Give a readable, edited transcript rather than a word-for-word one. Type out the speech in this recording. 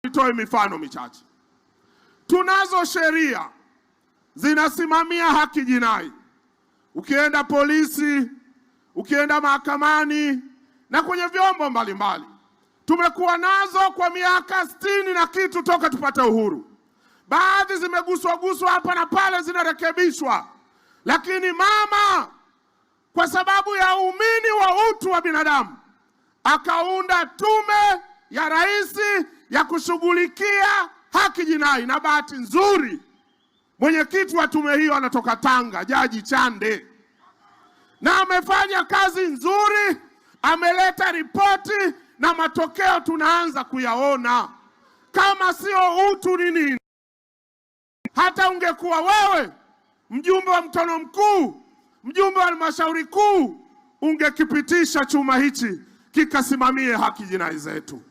Nitoe mifano michache. Tunazo sheria zinasimamia haki jinai. Ukienda polisi, ukienda mahakamani na kwenye vyombo mbalimbali. Tumekuwa nazo kwa miaka 60 na kitu toka tupate uhuru. Baadhi zimeguswa hapa na pale, zinarekebishwa. Lakini mama, kwa sababu ya uumini wa utu wa binadamu, akaunda tume ya rais ya kushughulikia haki jinai, na bahati nzuri mwenyekiti wa tume hiyo anatoka Tanga, Jaji Chande, na amefanya kazi nzuri, ameleta ripoti na matokeo tunaanza kuyaona. Kama sio utu ni nini? Hata ungekuwa wewe mjumbe wa mkutano mkuu, mjumbe wa halmashauri kuu, ungekipitisha chuma hichi kikasimamie haki jinai zetu.